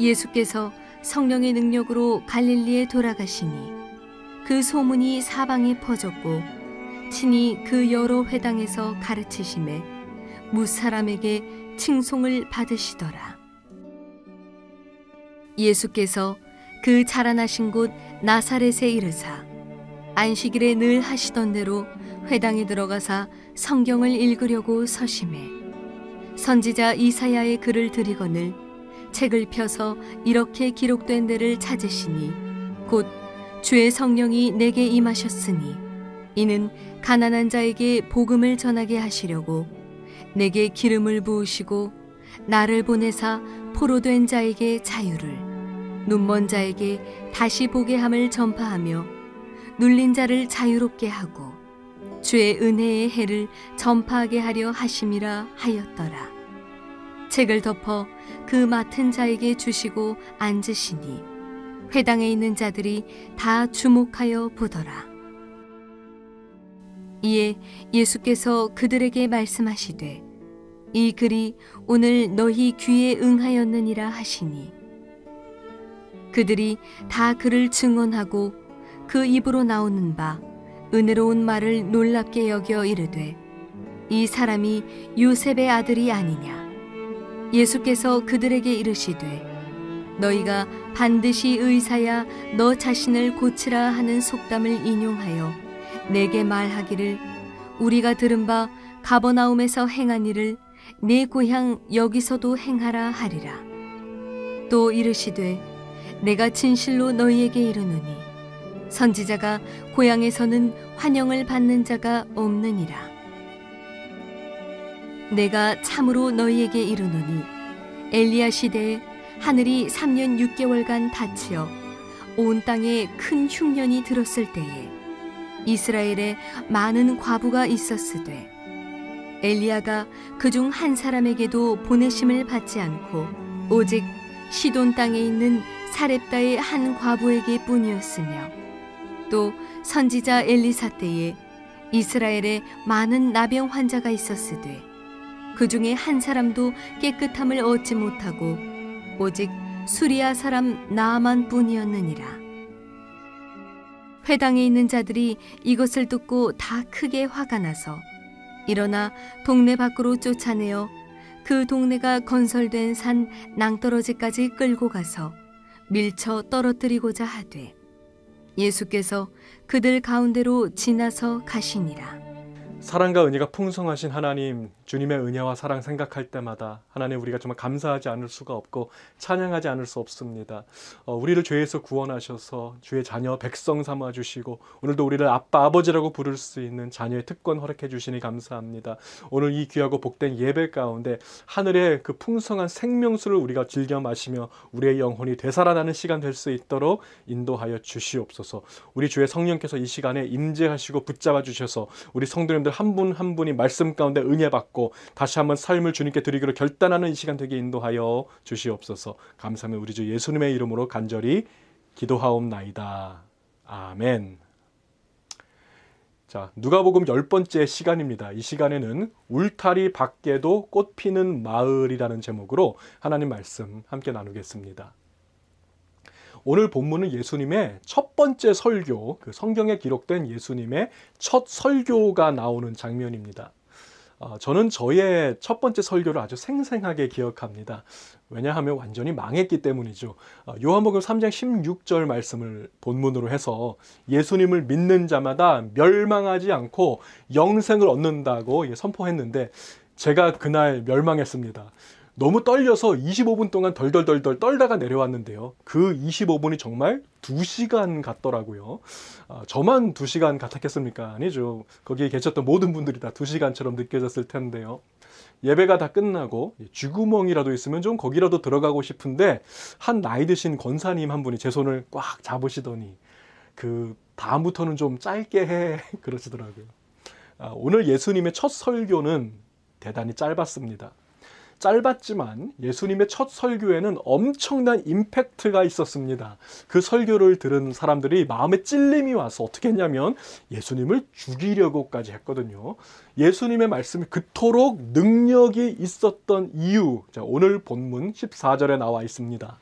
예수께서 성령의 능력으로 갈릴리에 돌아가시니 그 소문이 사방에 퍼졌고 친히 그 여러 회당에서 가르치심에 무사람에게 칭송을 받으시더라. 예수께서 그 자라나신 곳 나사렛에 이르사 안식일에 늘 하시던 대로 회당에 들어가사 성경을 읽으려고 서심해 선지자 이사야의 글을 들이거늘 책을 펴서 이렇게 기록된 데를 찾으시니 곧 주의 성령이 내게 임하셨으니 이는 가난한 자에게 복음을 전하게 하시려고 내게 기름을 부으시고 나를 보내사 포로된 자에게 자유를 눈먼 자에게 다시 보게 함을 전파하며 눌린 자를 자유롭게 하고 주의 은혜의 해를 전파하게 하려 하심이라 하였더라. 책을 덮어 그 맡은 자에게 주시고 앉으시니 회당에 있는 자들이 다 주목하여 보더라. 이에 예수께서 그들에게 말씀하시되 이 글이 오늘 너희 귀에 응하였느니라 하시니 그들이 다 그를 증언하고 그 입으로 나오는 바 은혜로운 말을 놀랍게 여겨 이르되 이 사람이 요셉의 아들이 아니냐. 예수께서 그들에게 이르시되 너희가 반드시 의사야 너 자신을 고치라 하는 속담을 인용하여 내게 말하기를 우리가 들은 바 가버나움에서 행한 일을 내 고향 여기서도 행하라 하리라. 또 이르시되 내가 진실로 너희에게 이르노니 선지자가 고향에서는 환영을 받는 자가 없느니라. 내가 참으로 너희에게 이르노니 엘리야 시대에 하늘이 3년 6개월간 닫히어 온 땅에 큰 흉년이 들었을 때에 이스라엘에 많은 과부가 있었으되 엘리야가 그중 한 사람에게도 보내심을 받지 않고 오직 시돈 땅에 있는 사렙다의 한 과부에게 뿐이었으며 또 선지자 엘리사 때에 이스라엘에 많은 나병 환자가 있었으되 그 중에 한 사람도 깨끗함을 얻지 못하고 오직 수리아 사람 나아만 뿐이었느니라. 회당에 있는 자들이 이것을 듣고 다 크게 화가 나서 일어나 동네 밖으로 쫓아내어 그 동네가 건설된 산 낭떠러지까지 끌고 가서 밀쳐 떨어뜨리고자 하되 예수께서 그들 가운데로 지나서 가시니라. 사랑과 은혜가 풍성하신 하나님, 주님의 은혜와 사랑 생각할 때마다 하나님 우리가 정말 감사하지 않을 수가 없고 찬양하지 않을 수 없습니다. 우리를 죄에서 구원하셔서 주의 자녀 백성 삼아 주시고 오늘도 우리를 아빠 아버지라고 부를 수 있는 자녀의 특권 허락해 주시니 감사합니다. 오늘 이 귀하고 복된 예배 가운데 하늘의 그 풍성한 생명수를 우리가 즐겨 마시며 우리의 영혼이 되살아나는 시간 될 수 있도록 인도하여 주시옵소서. 우리 주의 성령께서 이 시간에 임재하시고 붙잡아 주셔서 우리 성도님들 한 분 한 분이 말씀 가운데 은혜 받고 다시 한번 삶을 주님께 드리기로 결단하는 이 시간 되게 인도하여 주시옵소서. 감사하며 우리 주 예수님의 이름으로 간절히 기도하옵나이다. 아멘. 자, 누가복음 10번째 시간입니다. 이 시간에는 울타리 밖에도 꽃 피는 마을이라는 제목으로 하나님 말씀 함께 나누겠습니다. 오늘 본문은 예수님의 첫 번째 설교, 그 성경에 기록된 예수님의 첫 설교가 나오는 장면입니다. 저는 저의 첫 번째 설교를 아주 생생하게 기억합니다. 왜냐하면 완전히 망했기 때문이죠. 요한복음 3장 16절 말씀을 본문으로 해서 예수님을 믿는 자마다 멸망하지 않고 영생을 얻는다고 선포했는데 제가 그날 멸망했습니다. 너무 떨려서 25분 동안 덜덜덜덜 떨다가 내려왔는데요. 그 25분이 정말 2시간 같더라고요. 저만 2시간 같았겠습니까? 아니죠. 거기에 계셨던 모든 분들이 다 2시간처럼 느껴졌을 텐데요. 예배가 다 끝나고 쥐구멍이라도 있으면 좀 거기라도 들어가고 싶은데 한 나이 드신 권사님 한 분이 제 손을 꽉 잡으시더니 그 다음부터는 좀 짧게 해 그러시더라고요. 오늘 예수님의 첫 설교는 대단히 짧았습니다. 짧았지만 예수님의 첫 설교에는 엄청난 임팩트가 있었습니다. 그 설교를 들은 사람들이 마음에 찔림이 와서 어떻게 했냐면 예수님을 죽이려고까지 했거든요. 예수님의 말씀이 그토록 능력이 있었던 이유, 자, 오늘 본문 14절에 나와 있습니다.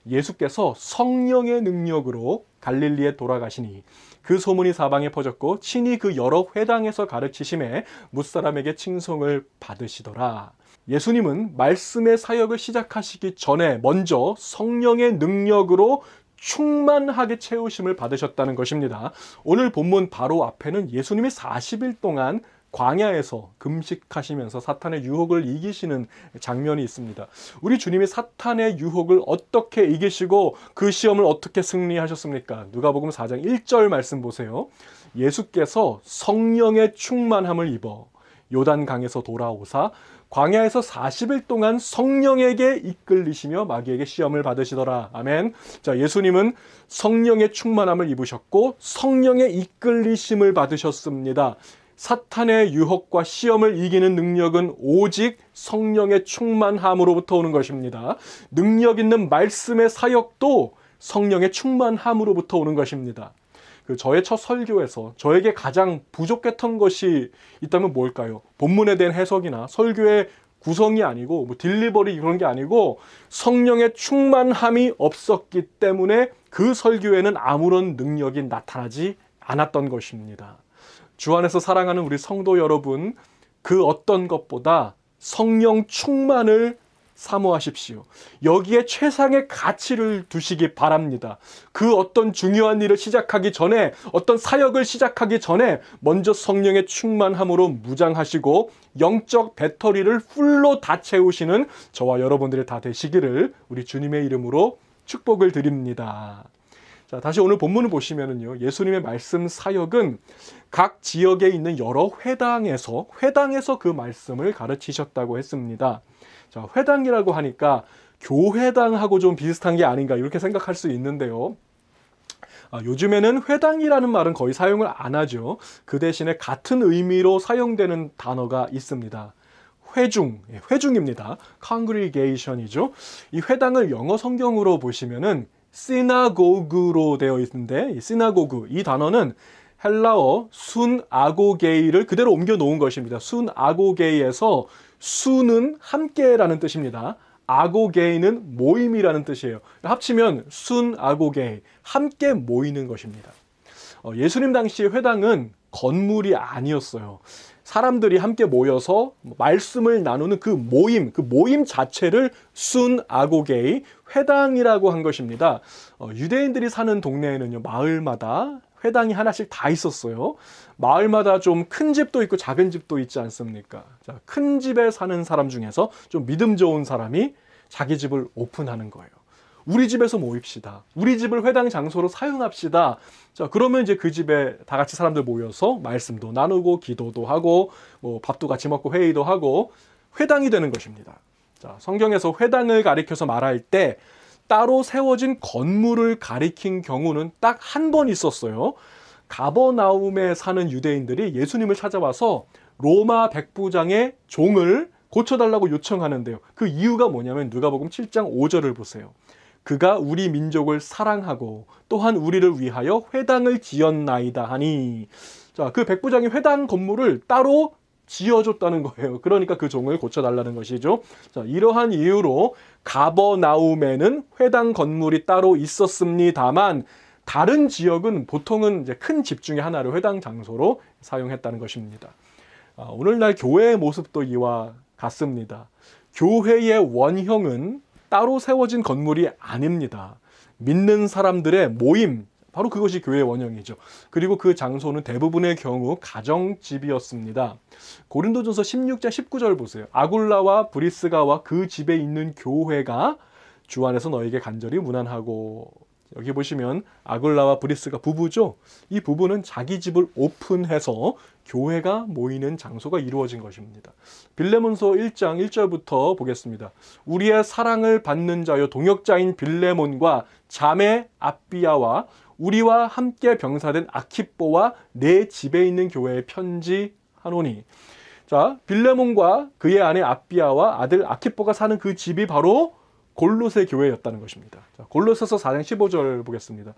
예수께서 성령의 능력으로 갈릴리에 돌아가시니 그 소문이 사방에 퍼졌고 친히 그 여러 회당에서 가르치심에 뭇사람에게 칭송을 받으시더라. 예수님은 말씀의 사역을 시작하시기 전에 먼저 성령의 능력으로 충만하게 채우심을 받으셨다는 것입니다. 오늘 본문 바로 앞에는 예수님이 40일 동안 광야에서 금식하시면서 사탄의 유혹을 이기시는 장면이 있습니다. 우리 주님이 사탄의 유혹을 어떻게 이기시고 그 시험을 어떻게 승리하셨습니까? 누가복음 4장 1절 말씀 보세요. 예수께서 성령의 충만함을 입어 요단강에서 돌아오사 광야에서 40일 동안 성령에게 이끌리시며 마귀에게 시험을 받으시더라. 아멘. 자, 예수님은 성령의 충만함을 입으셨고 성령의 이끌리심을 받으셨습니다. 사탄의 유혹과 시험을 이기는 능력은 오직 성령의 충만함으로부터 오는 것입니다. 능력 있는 말씀의 사역도 성령의 충만함으로부터 오는 것입니다. 저의 첫 설교에서 저에게 가장 부족했던 것이 있다면 뭘까요? 본문에 대한 해석이나 설교의 구성이 아니고 딜리버리 그런 게 아니고 성령의 충만함이 없었기 때문에 그 설교에는 아무런 능력이 나타나지 않았던 것입니다. 주 안에서 사랑하는 우리 성도 여러분, 그 어떤 것보다 성령 충만을 사모하십시오. 여기에 최상의 가치를 두시기 바랍니다. 그 어떤 중요한 일을 시작하기 전에, 어떤 사역을 시작하기 전에 먼저 성령의 충만함으로 무장하시고 영적 배터리를 풀로 다 채우시는 저와 여러분들이 다 되시기를 우리 주님의 이름으로 축복을 드립니다. 자, 다시 오늘 본문을 보시면은요, 예수님의 말씀 사역은 각 지역에 있는 여러 회당에서 그 말씀을 가르치셨다고 했습니다. 자, 회당이라고 하니까 교회당하고 좀 비슷한 게 아닌가 이렇게 생각할 수 있는데요. 요즘에는 회당이라는 말은 거의 사용을 안 하죠. 그 대신에 같은 의미로 사용되는 단어가 있습니다. 회중입니다. congregation이죠. 이 회당을 영어 성경으로 보시면은 synagogue로 되어 있는데 이 synagogue, 이 단어는 헬라어 순 아고게이를 그대로 옮겨 놓은 것입니다. 순 아고게이에서 수는 함께라는 뜻입니다. 아고게이는 모임이라는 뜻이에요. 합치면 순 아고게이, 함께 모이는 것입니다. 예수님 당시 회당은 건물이 아니었어요. 사람들이 함께 모여서 말씀을 나누는 그 모임 자체를 순 아고게이, 회당이라고 한 것입니다. 유대인들이 사는 동네에는요, 마을마다 회당이 하나씩 다 있었어요. 마을마다 좀 큰 집도 있고 작은 집도 있지 않습니까? 자, 큰 집에 사는 사람 중에서 좀 믿음 좋은 사람이 자기 집을 오픈하는 거예요. 우리 집에서 모입시다. 우리 집을 회당 장소로 사용합시다. 자, 그러면 이제 그 집에 다 같이 사람들 모여서 말씀도 나누고 기도도 하고 밥도 같이 먹고 회의도 하고 회당이 되는 것입니다. 자, 성경에서 회당을 가리켜서 말할 때 따로 세워진 건물을 가리킨 경우는 딱 한 번 있었어요. 가버나움에 사는 유대인들이 예수님을 찾아와서 로마 백부장의 종을 고쳐달라고 요청하는데요. 그 이유가 뭐냐면 누가복음 7장 5절을 보세요. 그가 우리 민족을 사랑하고 또한 우리를 위하여 회당을 지었나이다 하니, 자, 그 백부장이 회당 건물을 따로 지어줬다는 거예요. 그러니까 그 종을 고쳐달라는 것이죠. 자, 이러한 이유로 가버나움에는 회당 건물이 따로 있었습니다만 다른 지역은 보통은 이제 큰 집 중에 하나를 회당 장소로 사용했다는 것입니다. 오늘날 교회의 모습도 이와 같습니다. 교회의 원형은 따로 세워진 건물이 아닙니다. 믿는 사람들의 모임, 바로 그것이 교회의 원형이죠. 그리고 그 장소는 대부분의 경우 가정집이었습니다. 고린도전서 16장 19절 보세요. 아굴라와 브리스가와 그 집에 있는 교회가 주 안에서 너에게 간절히 문안하고, 여기 보시면 아굴라와 브리스가 부부죠. 이 부부는 자기 집을 오픈해서 교회가 모이는 장소가 이루어진 것입니다. 빌레몬서 1장 1절부터 보겠습니다. 우리의 사랑을 받는 자여 동역자인 빌레몬과 자매 아비야와 우리와 함께 병사된 아키뽀와 내 집에 있는 교회에 편지하노니. 자, 빌레몬과 그의 아내 아비야와 아들 아키뽀가 사는 그 집이 바로 골로새 교회였다는 것입니다. 자, 골로새서 4장 15절 보겠습니다.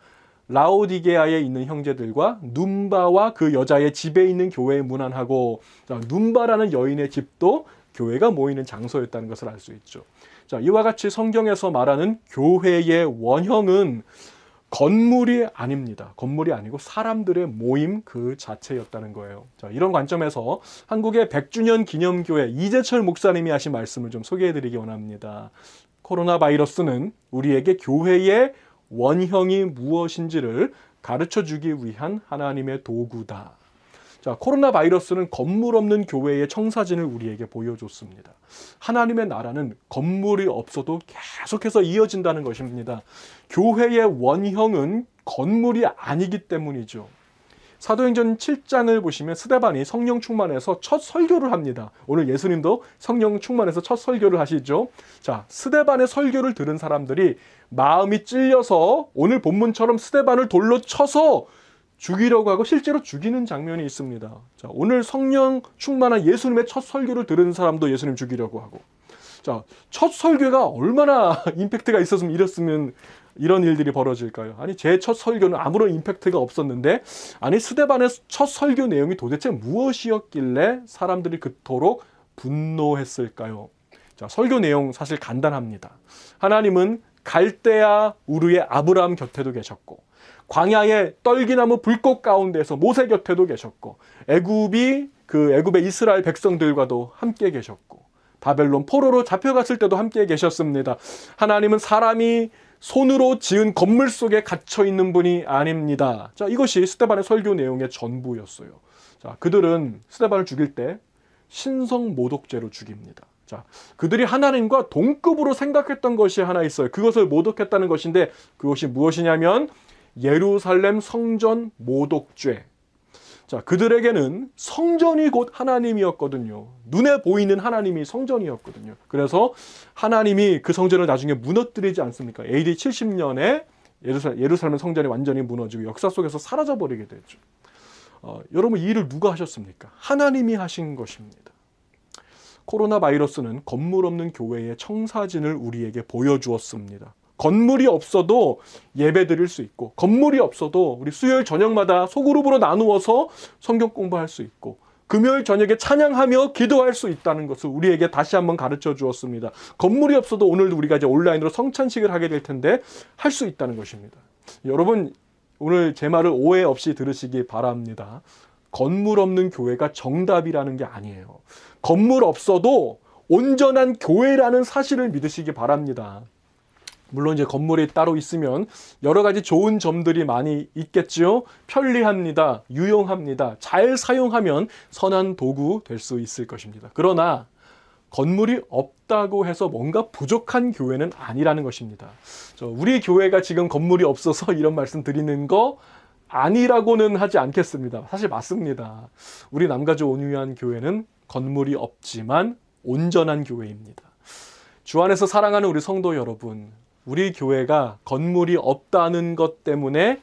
라오디게아에 있는 형제들과 num바와 그 여자의 집에 있는 교회에 문안하고, 자, num바라는 여인의 집도 교회가 모이는 장소였다는 것을 알 수 있죠. 자, 이와 같이 성경에서 말하는 교회의 원형은 건물이 아닙니다. 건물이 아니고 사람들의 모임 그 자체였다는 거예요. 자, 이런 관점에서 한국의 100주년 기념교회 이재철 목사님이 하신 말씀을 좀 소개해드리기 원합니다. 코로나 바이러스는 우리에게 교회의 원형이 무엇인지를 가르쳐주기 위한 하나님의 도구다. 자, 코로나 바이러스는 건물 없는 교회의 청사진을 우리에게 보여줬습니다. 하나님의 나라는 건물이 없어도 계속해서 이어진다는 것입니다. 교회의 원형은 건물이 아니기 때문이죠. 사도행전 7장을 보시면 스데반이 성령 충만해서 첫 설교를 합니다. 오늘 예수님도 성령 충만해서 첫 설교를 하시죠. 자, 스데반의 설교를 들은 사람들이 마음이 찔려서 오늘 본문처럼 스데반을 돌로 쳐서 죽이려고 하고 실제로 죽이는 장면이 있습니다. 자, 오늘 성령 충만한 예수님의 첫 설교를 들은 사람도 예수님 죽이려고 하고. 자, 첫 설교가 얼마나 임팩트가 있었으면 이런 일들이 벌어질까요? 아니, 제 첫 설교는 아무런 임팩트가 없었는데, 아니, 스데반의 첫 설교 내용이 도대체 무엇이었길래 사람들이 그토록 분노했을까요? 자, 설교 내용 사실 간단합니다. 하나님은 갈대아 우르의 아브라함 곁에도 계셨고, 광야의 떨기나무 불꽃 가운데서 모세 곁에도 계셨고, 애굽의 이스라엘 백성들과도 함께 계셨고, 바벨론 포로로 잡혀갔을 때도 함께 계셨습니다. 하나님은 사람이 손으로 지은 건물 속에 갇혀 있는 분이 아닙니다. 자, 이것이 스데반의 설교 내용의 전부였어요. 자, 그들은 스데반을 죽일 때 신성 모독죄로 죽입니다. 자, 그들이 하나님과 동급으로 생각했던 것이 하나 있어요. 그것을 모독했다는 것인데, 그것이 무엇이냐면 예루살렘 성전 모독죄. 자, 그들에게는 성전이 곧 하나님이었거든요. 눈에 보이는 하나님이 성전이었거든요. 그래서 하나님이 그 성전을 나중에 무너뜨리지 않습니까? AD 70년에 예루살렘 성전이 완전히 무너지고 역사 속에서 사라져버리게 되죠. 여러분, 이 일을 누가 하셨습니까? 하나님이 하신 것입니다. 코로나 바이러스는 건물 없는 교회의 청사진을 우리에게 보여주었습니다. 건물이 없어도 예배 드릴 수 있고, 건물이 없어도 우리 수요일 저녁마다 소그룹으로 나누어서 성경 공부할 수 있고, 금요일 저녁에 찬양하며 기도할 수 있다는 것을 우리에게 다시 한번 가르쳐 주었습니다. 건물이 없어도 오늘도 우리가 이제 온라인으로 성찬식을 하게 될 텐데 할 수 있다는 것입니다. 여러분, 오늘 제 말을 오해 없이 들으시기 바랍니다. 건물 없는 교회가 정답이라는 게 아니에요. 건물 없어도 온전한 교회라는 사실을 믿으시기 바랍니다. 물론 이제 건물이 따로 있으면 여러 가지 좋은 점들이 많이 있겠죠. 편리합니다. 유용합니다. 잘 사용하면 선한 도구 될 수 있을 것입니다. 그러나 건물이 없다고 해서 뭔가 부족한 교회는 아니라는 것입니다. 우리 교회가 지금 건물이 없어서 이런 말씀 드리는 거 아니라고는 하지 않겠습니다. 사실 맞습니다. 우리 남가주 온유한 교회는 건물이 없지만 온전한 교회입니다. 주 안에서 사랑하는 우리 성도 여러분, 우리 교회가 건물이 없다는 것 때문에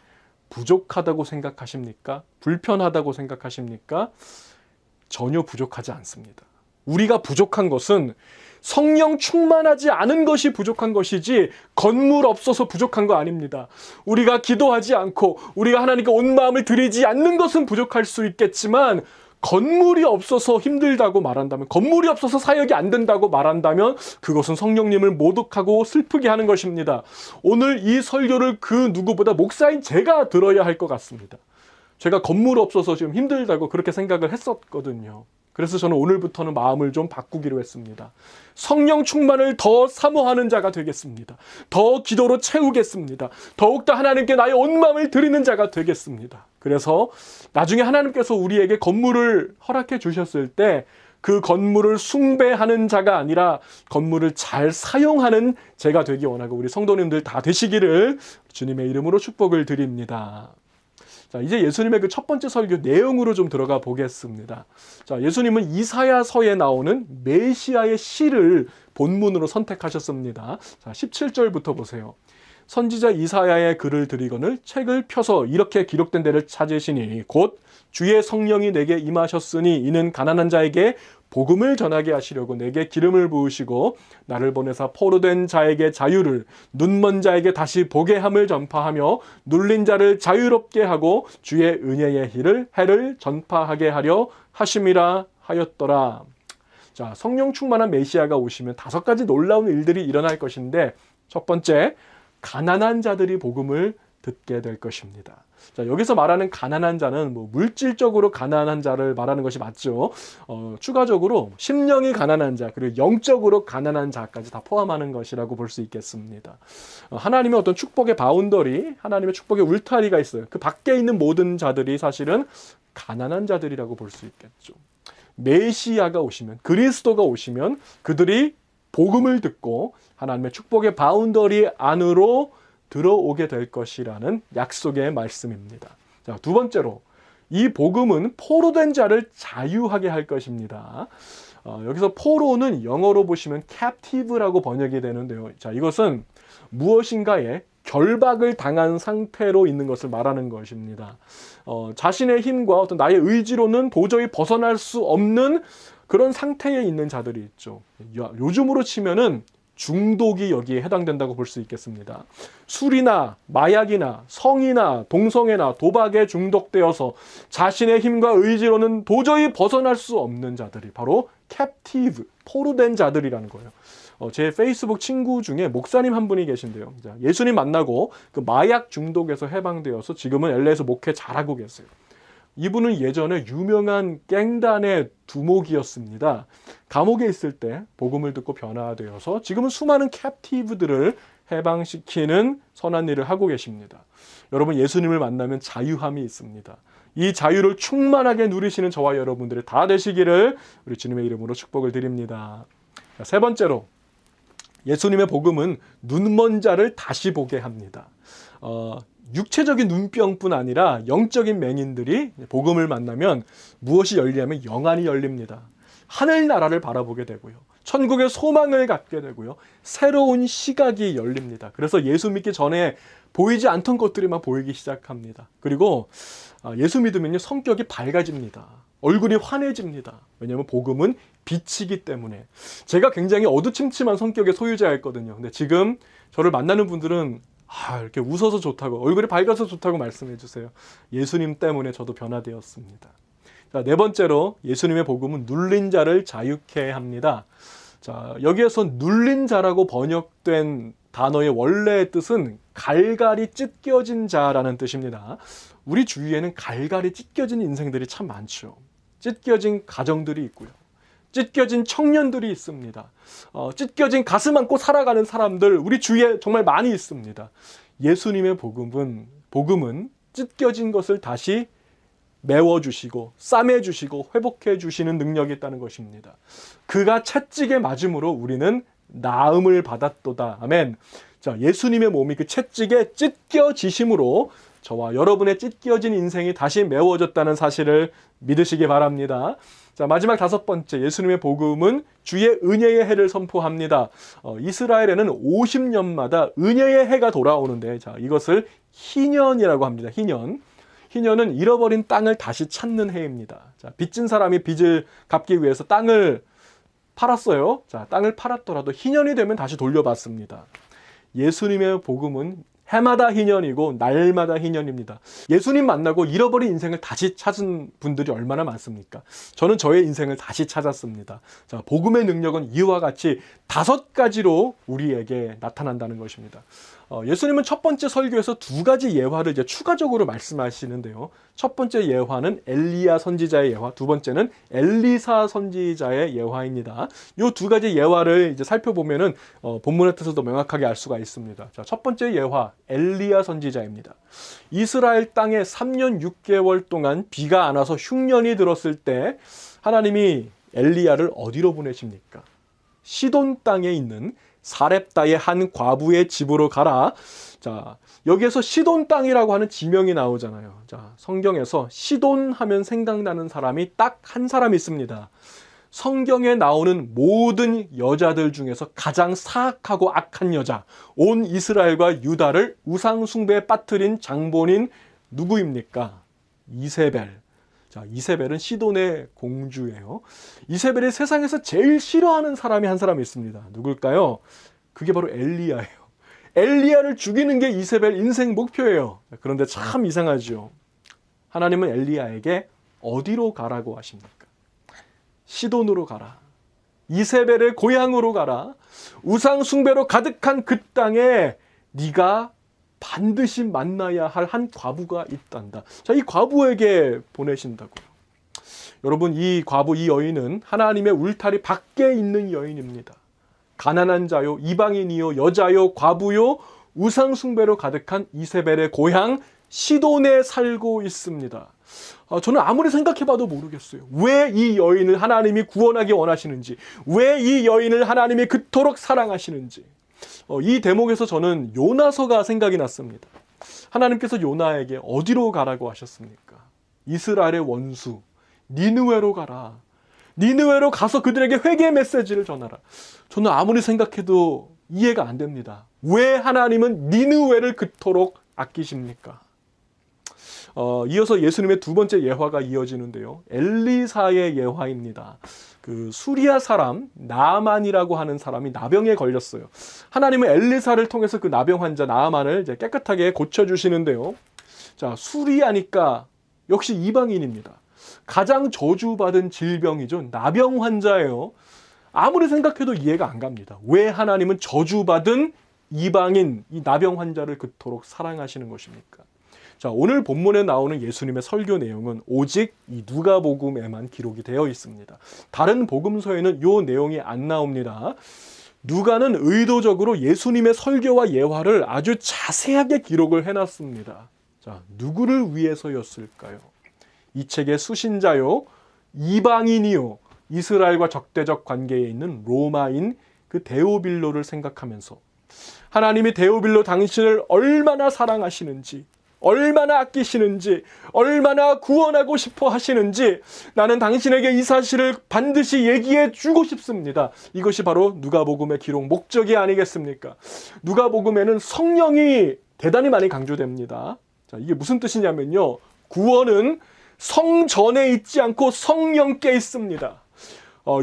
부족하다고 생각하십니까? 불편하다고 생각하십니까? 전혀 부족하지 않습니다. 우리가 부족한 것은 성령 충만하지 않은 것이 부족한 것이지 건물 없어서 부족한 거 아닙니다. 우리가 기도하지 않고 우리가 하나님께 온 마음을 드리지 않는 것은 부족할 수 있겠지만, 건물이 없어서 힘들다고 말한다면, 건물이 없어서 사역이 안 된다고 말한다면 그것은 성령님을 모독하고 슬프게 하는 것입니다. 오늘 이 설교를 그 누구보다 목사인 제가 들어야 할 것 같습니다. 제가 건물 없어서 지금 힘들다고 그렇게 생각을 했었거든요. 그래서 저는 오늘부터는 마음을 좀 바꾸기로 했습니다. 성령 충만을 더 사모하는 자가 되겠습니다. 더 기도로 채우겠습니다. 더욱더 하나님께 나의 온 마음을 드리는 자가 되겠습니다. 그래서 나중에 하나님께서 우리에게 건물을 허락해 주셨을 때 그 건물을 숭배하는 자가 아니라 건물을 잘 사용하는 제가 되기 원하고, 우리 성도님들 다 되시기를 주님의 이름으로 축복을 드립니다. 자, 이제 예수님의 그 첫 번째 설교 내용으로 좀 들어가 보겠습니다. 자, 예수님은 이사야서에 나오는 메시아의 시를 본문으로 선택하셨습니다. 자, 17절부터 보세요. 선지자 이사야의 글을 들이거늘 책을 펴서 이렇게 기록된 데를 찾으시니 곧 주의 성령이 내게 임하셨으니 이는 가난한 자에게 복음을 전하게 하시려고 내게 기름을 부으시고 나를 보내사 포로된 자에게 자유를, 눈먼 자에게 다시 보게 함을 전파하며 눌린 자를 자유롭게 하고 주의 은혜의 해를 전파하게 하려 하심이라 하였더라. 자, 성령 충만한 메시아가 오시면 5가지 놀라운 일들이 일어날 것인데, 첫 번째, 가난한 자들이 복음을 듣게 될 것입니다. 자, 여기서 말하는 가난한 자는 물질적으로 가난한 자를 말하는 것이 맞죠. 추가적으로 심령이 가난한 자, 그리고 영적으로 가난한 자까지 다 포함하는 것이라고 볼 수 있겠습니다. 하나님의 어떤 축복의 바운더리, 하나님의 축복의 울타리가 있어요. 그 밖에 있는 모든 자들이 사실은 가난한 자들이라고 볼 수 있겠죠. 메시아가 오시면, 그리스도가 오시면 그들이 복음을 듣고 하나님의 축복의 바운더리 안으로 들어오게 될 것이라는 약속의 말씀입니다. 자, 두 번째로, 이 복음은 포로된 자를 자유하게 할 것입니다. 여기서 포로는 영어로 보시면 captive라고 번역이 되는데요. 자, 이것은 무엇인가에 결박을 당한 상태로 있는 것을 말하는 것입니다. 자신의 힘과 어떤 나의 의지로는 도저히 벗어날 수 없는 그런 상태에 있는 자들이 있죠. 요즘으로 치면은 중독이 여기에 해당된다고 볼 수 있겠습니다. 술이나 마약이나 성이나 동성애나 도박에 중독되어서 자신의 힘과 의지로는 도저히 벗어날 수 없는 자들이 바로 캡티브, 포로된 자들이라는 거예요. 제 페이스북 친구 중에 목사님 한 분이 계신데요. 예수님 만나고 그 마약 중독에서 해방되어서 지금은 LA에서 목회 잘하고 계세요. 이분은 예전에 유명한 갱단의 두목이었습니다. 감옥에 있을 때 복음을 듣고 변화되어서 지금은 수많은 캡티브들을 해방시키는 선한 일을 하고 계십니다. 여러분, 예수님을 만나면 자유함이 있습니다. 이 자유를 충만하게 누리시는 저와 여러분들이 다 되시기를 우리 주님의 이름으로 축복을 드립니다. 세 번째로, 예수님의 복음은 눈먼 자를 다시 보게 합니다. 육체적인 눈병뿐 아니라 영적인 맹인들이 복음을 만나면 무엇이 열리냐면 영안이 열립니다. 하늘나라를 바라보게 되고요. 천국의 소망을 갖게 되고요. 새로운 시각이 열립니다. 그래서 예수 믿기 전에 보이지 않던 것들이 막 보이기 시작합니다. 그리고 예수 믿으면요, 성격이 밝아집니다. 얼굴이 환해집니다. 왜냐하면 복음은 빛이기 때문에. 제가 굉장히 어두침침한 성격의 소유자였거든요. 근데 지금 저를 만나는 분들은 이렇게 웃어서 좋다고, 얼굴이 밝아서 좋다고 말씀해 주세요. 예수님 때문에 저도 변화되었습니다. 자, 네 번째로, 예수님의 복음은 눌린 자를 자유케 합니다. 자, 여기에서 눌린 자라고 번역된 단어의 원래의 뜻은 갈갈이 찢겨진 자라는 뜻입니다. 우리 주위에는 갈갈이 찢겨진 인생들이 참 많죠. 찢겨진 가정들이 있고요. 찢겨진 청년들이 있습니다. 찢겨진 가슴 안고 살아가는 사람들 우리 주위에 정말 많이 있습니다. 예수님의 복음은 찢겨진 것을 다시 메워주시고 싸매주시고 회복해주시는 능력이 있다는 것입니다. 그가 채찍에 맞음으로 우리는 나음을 받았도다. 아멘. 자, 예수님의 몸이 그 채찍에 찢겨지심으로 저와 여러분의 찢겨진 인생이 다시 메워졌다는 사실을 믿으시기 바랍니다. 자, 마지막 다섯 번째, 예수님의 복음은 주의 은혜의 해를 선포합니다. 이스라엘에는 50년마다 은혜의 해가 돌아오는데, 자, 이것을 희년이라고 합니다. 희년은 잃어버린 땅을 다시 찾는 해입니다. 자, 빚진 사람이 빚을 갚기 위해서 땅을 팔았어요. 자, 땅을 팔았더라도 희년이 되면 다시 돌려받습니다. 예수님의 복음은 해마다 희년이고 날마다 희년입니다. 예수님 만나고 잃어버린 인생을 다시 찾은 분들이 얼마나 많습니까? 저는 저의 인생을 다시 찾았습니다. 자, 복음의 능력은 이와 같이 5가지로 우리에게 나타난다는 것입니다. 예수님은 첫 번째 설교에서 2가지 예화를 이제 추가적으로 말씀하시는데요. 첫 번째 예화는 엘리야 선지자의 예화, 두 번째는 엘리사 선지자의 예화입니다. 이 2가지 예화를 이제 살펴보면은 본문의 뜻을 더 명확하게 알 수가 있습니다. 자, 첫 번째 예화, 엘리야 선지자입니다. 이스라엘 땅에 3년 6개월 동안 비가 안 와서 흉년이 들었을 때 하나님이 엘리야를 어디로 보내십니까? 시돈 땅에 있는 사렙다의 한 과부의 집으로 가라. 자, 여기에서 시돈 땅이라고 하는 지명이 나오잖아요. 자, 성경에서 시돈 하면 생각나는 사람이 딱 한 사람이 있습니다. 성경에 나오는 모든 여자들 중에서 가장 사악하고 악한 여자, 온 이스라엘과 유다를 우상 숭배에 빠뜨린 장본인 누구입니까? 이세벨. 자, 이세벨은 시돈의 공주예요. 이세벨이 세상에서 제일 싫어하는 사람이 한 사람이 있습니다. 누굴까요? 그게 바로 엘리야예요. 엘리야를 죽이는 게 이세벨 인생 목표예요. 그런데 참 이상하죠. 하나님은 엘리야에게 어디로 가라고 하십니까? 시돈으로 가라. 이세벨의 고향으로 가라. 우상 숭배로 가득한 그 땅에 네가 반드시 만나야 할 한 과부가 있단다. 자, 이 과부에게 보내신다고요. 여러분, 이 과부, 이 여인은 하나님의 울타리 밖에 있는 여인입니다. 가난한 자요, 이방인이요, 여자요, 과부요, 우상 숭배로 가득한 이세벨의 고향 시돈에 살고 있습니다. 저는 아무리 생각해봐도 모르겠어요. 왜 이 여인을 하나님이 구원하기 원하시는지, 왜 이 여인을 하나님이 그토록 사랑하시는지. 이 대목에서 저는 요나서가 생각이 났습니다. 하나님께서 요나에게 어디로 가라고 하셨습니까? 이스라엘의 원수 니느웨로 가라. 니느웨로 가서 그들에게 회개 메시지를 전하라. 저는 아무리 생각해도 이해가 안 됩니다. 왜 하나님은 니느웨를 그토록 아끼십니까? 이어서 예수님의 두 번째 예화가 이어지는데요. 엘리사의 예화입니다. 그 수리아 사람 나아만이라고 하는 사람이 나병에 걸렸어요. 하나님은 엘리사를 통해서 그 나병 환자 나아만을 이제 깨끗하게 고쳐주시는데요. 자, 수리아니까 역시 이방인입니다. 가장 저주받은 질병이죠. 나병 환자예요. 아무리 생각해도 이해가 안 갑니다. 왜 하나님은 저주받은 이방인, 이 나병 환자를 그토록 사랑하시는 것입니까? 자, 오늘 본문에 나오는 예수님의 설교 내용은 오직 이 누가복음에만 기록이 되어 있습니다. 다른 복음서에는 이 내용이 안 나옵니다. 누가는 의도적으로 예수님의 설교와 예화를 아주 자세하게 기록을 해놨습니다. 자, 누구를 위해서였을까요? 이 책의 수신자요, 이방인이요, 이스라엘과 적대적 관계에 있는 로마인 그 데오빌로를 생각하면서 하나님이 데오빌로 당신을 얼마나 사랑하시는지, 얼마나 아끼시는지, 얼마나 구원하고 싶어 하시는지 나는 당신에게 이 사실을 반드시 얘기해 주고 싶습니다. 이것이 바로 누가복음의 기록 목적이 아니겠습니까? 누가복음에는 성령이 대단히 많이 강조됩니다. 자, 이게 무슨 뜻이냐면요. 구원은 성전에 있지 않고 성령께 있습니다.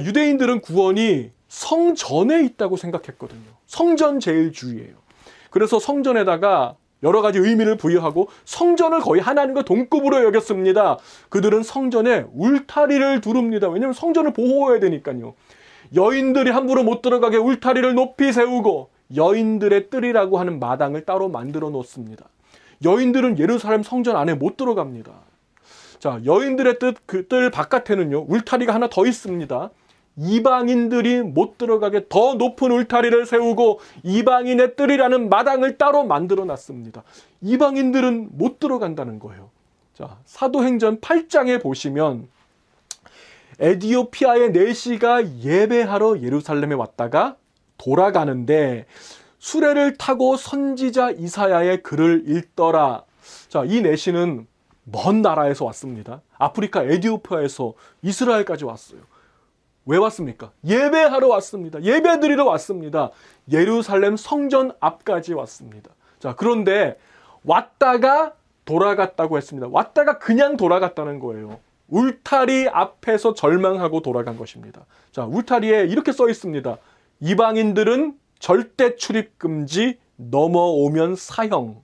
유대인들은 구원이 성전에 있다고 생각했거든요. 성전 제일 주의예요. 그래서 성전에다가 여러 가지 의미를 부여하고 성전을 거의 하나님과 동급으로 여겼습니다. 그들은 성전에 울타리를 두릅니다. 왜냐하면 성전을 보호해야 되니까요. 여인들이 함부로 못 들어가게 울타리를 높이 세우고 여인들의 뜰이라고 하는 마당을 따로 만들어 놓습니다. 여인들은 예루살렘 성전 안에 못 들어갑니다. 자, 여인들의 뜰 바깥에는요, 울타리가 하나 더 있습니다. 이방인들이 못 들어가게 더 높은 울타리를 세우고 이방인의 뜰이라는 마당을 따로 만들어 놨습니다. 이방인들은 못 들어간다는 거예요. 자, 사도행전 8장에 보시면 에디오피아의 내시가 예배하러 예루살렘에 왔다가 돌아가는데 수레를 타고 선지자 이사야의 글을 읽더라. 자, 이 내시는 먼 나라에서 왔습니다. 아프리카 에디오피아에서 이스라엘까지 왔어요. 왜 왔습니까? 예배하러 왔습니다. 예배드리러 왔습니다. 예루살렘 성전 앞까지 왔습니다. 자, 그런데 왔다가 돌아갔다고 했습니다. 왔다가 그냥 돌아갔다는 거예요. 울타리 앞에서 절망하고 돌아간 것입니다. 자, 울타리에 이렇게 써 있습니다. 이방인들은 절대 출입 금지, 넘어오면 사형.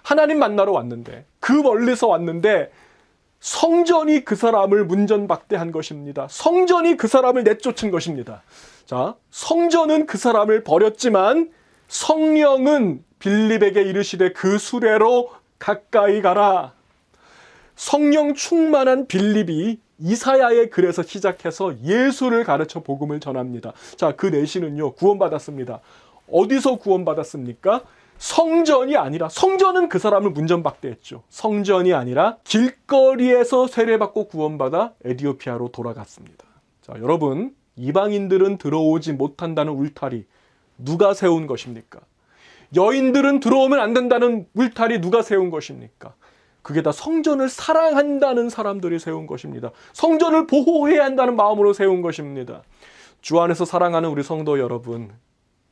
하나님 만나러 왔는데, 그 멀리서 왔는데 성전이 그 사람을 문전박대한 것입니다. 성전이 그 사람을 내쫓은 것입니다. 자, 성전은 그 사람을 버렸지만 성령은 빌립에게 이르시되 그 수레로 가까이 가라. 성령 충만한 빌립이 이사야의 글에서 시작해서 예수를 가르쳐 복음을 전합니다. 자, 그 내시는요, 구원받았습니다. 어디서 구원받았습니까? 성전이 아니라, 성전은 그 사람을 문전박대했죠. 성전이 아니라 길거리에서 세례받고 구원받아 에디오피아로 돌아갔습니다. 자, 여러분, 이방인들은 들어오지 못한다는 울타리 누가 세운 것입니까? 여인들은 들어오면 안 된다는 울타리 누가 세운 것입니까? 그게 다 성전을 사랑한다는 사람들이 세운 것입니다. 성전을 보호해야 한다는 마음으로 세운 것입니다. 주 안에서 사랑하는 우리 성도 여러분,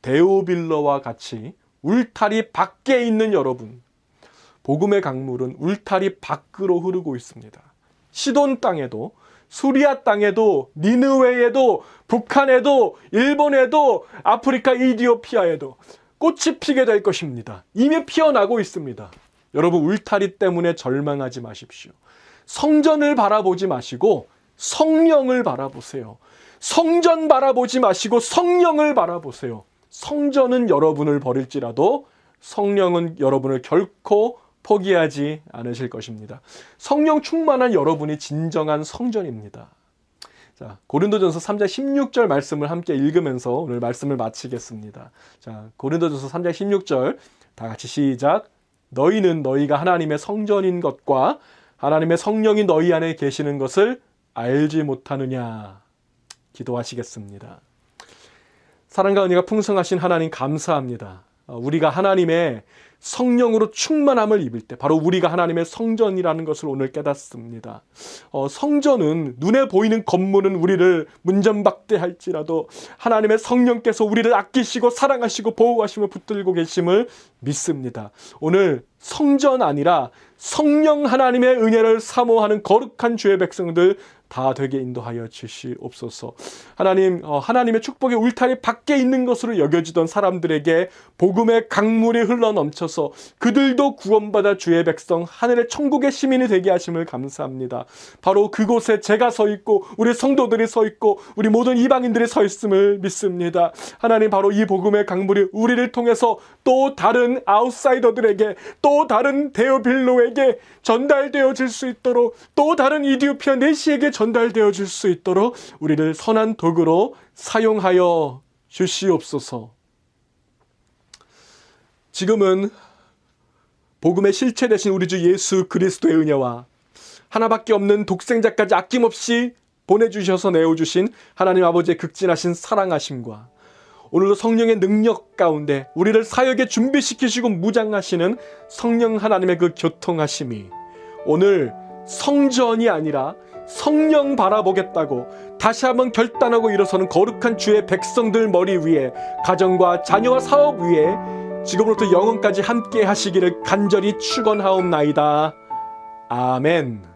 데오빌러와 같이 울타리 밖에 있는 여러분, 복음의 강물은 울타리 밖으로 흐르고 있습니다. 시돈 땅에도, 수리아 땅에도, 니느웨에도, 북한에도, 일본에도, 아프리카 이디오피아에도 꽃이 피게 될 것입니다. 이미 피어나고 있습니다. 여러분, 울타리 때문에 절망하지 마십시오. 성전을 바라보지 마시고 성령을 바라보세요. 성전 바라보지 마시고 성령을 바라보세요. 성전은 여러분을 버릴지라도 성령은 여러분을 결코 포기하지 않으실 것입니다. 성령 충만한 여러분이 진정한 성전입니다. 자, 고린도전서 3장 16절 말씀을 함께 읽으면서 오늘 말씀을 마치겠습니다. 자, 고린도전서 3장 16절 다 같이 시작. 너희는 너희가 하나님의 성전인 것과 하나님의 성령이 너희 안에 계시는 것을 알지 못하느냐. 기도하시겠습니다. 사랑과 은혜가 풍성하신 하나님 감사합니다. 우리가 하나님의 성령으로 충만함을 입을 때 바로 우리가 하나님의 성전이라는 것을 오늘 깨닫습니다. 성전은 눈에 보이는 건물은 우리를 문전박대할지라도 하나님의 성령께서 우리를 아끼시고 사랑하시고 보호하시며 붙들고 계심을 믿습니다. 오늘 성전 아니라 성령 하나님의 은혜를 사모하는 거룩한 주의 백성들 다 되게 인도하여 주시옵소서. 하나님, 하나님의 축복의 울타리 밖에 있는 것으로 여겨지던 사람들에게 복음의 강물이 흘러넘쳐서 그들도 구원받아 주의 백성 하늘의 천국의 시민이 되게 하심을 감사합니다. 바로 그곳에 제가 서 있고 우리 성도들이 서 있고 우리 모든 이방인들이 서 있음을 믿습니다. 하나님, 바로 이 복음의 강물이 우리를 통해서 또 다른 아웃사이더들에게, 또 다른 데오빌로에게 전달되어질 수 있도록, 또 다른 이디오피아 내시에게 전달되어질 수 있도록 우리를 선한 도구로 사용하여 주시옵소서. 지금은 복음의 실체 되신 우리 주 예수 그리스도의 은혜와 하나밖에 없는 독생자까지 아낌없이 보내주셔서 내어주신 하나님 아버지의 극진하신 사랑하심과 오늘도 성령의 능력 가운데 우리를 사역에 준비시키시고 무장하시는 성령 하나님의 그 교통하심이 오늘 성전이 아니라 성령 바라보겠다고 다시 한번 결단하고 일어서는 거룩한 주의 백성들 머리 위에, 가정과 자녀와 사업 위에 지금부터 영원까지 함께 하시기를 간절히 축원하옵나이다. 아멘.